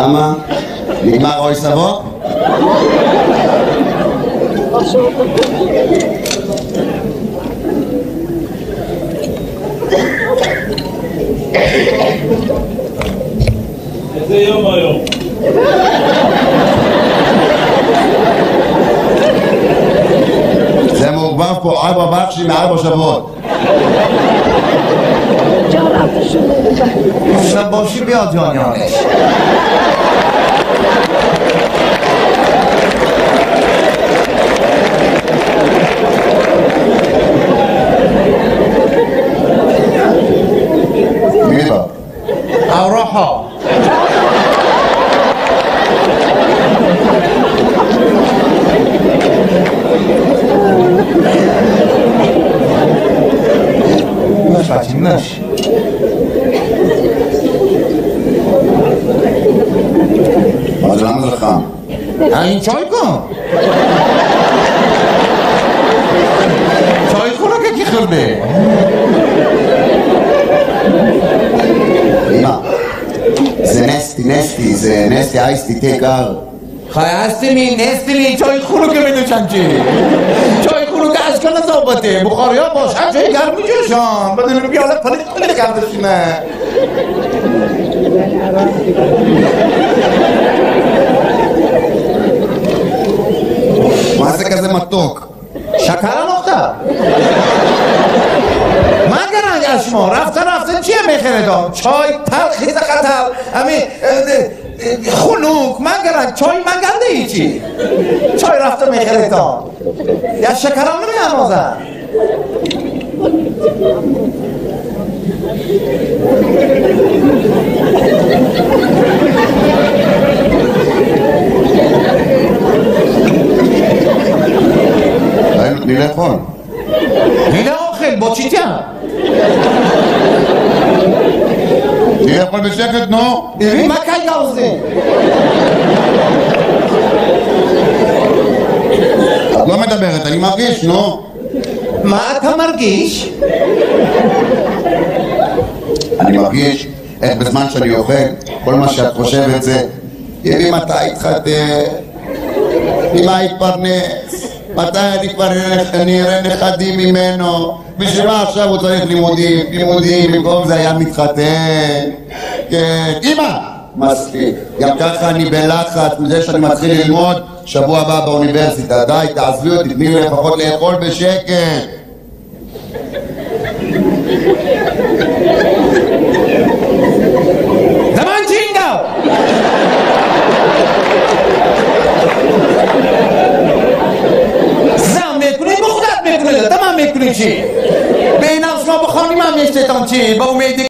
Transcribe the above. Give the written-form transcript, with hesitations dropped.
למה? נגמר אוי סבו? איזה יום היום? זה מעורבב פה 4 בחשים מ4 שבועות. باشی بیا جانیانش میبا اوراها نش אז למה זה חם? این چای کن چای خورا که کی خورده אמא, זה נסטי, זה נסטי אייסטי תה קר. خواهستی می نستی می چای خورو که میدوشن چی چای خورو که از کنه زابطه بخاری ها باش هر چای گرم میجوشن بدون رو بیاله پلیت کردشونه מה זה כזה מתוק? شکر نقطه مگر اگر شما رفتن چیه میخیره دام چای تلخیز خطر همین خلوک مگر چای مگر چی چای رفته میخیره دام یا شکر هم نمیانوزن תני לאכול. הנה האוכל, בוא תשיטיה תני לאכול בשקט, נו. מה קיים זה? את לא מדברת, אני מרגיש, נו. מה אתה מרגיש? אני מרגיש איך בזמן שאני אוכל, כל מה שאת חושבת זה יבי מתי התחתן, ממה התפרנס, מתי אני כבר נראה נכדים ממנו, בשביל מה עכשיו הוא צריך לימודים, במקום זה היה מתחתן. כן, אמא! מספיק, גם ככה אני בלחץ מזה שאני מתחיל ללמוד שבוע הבא באוניברסיטה. די, תעזבי אותי, תני לי לפחות לאכול בשקט. زمان چینگو زم میکنی بخودت میکنی تمام میکنی چی؟ به این از ما بخوانیم هم میشتیتان چی؟ با امید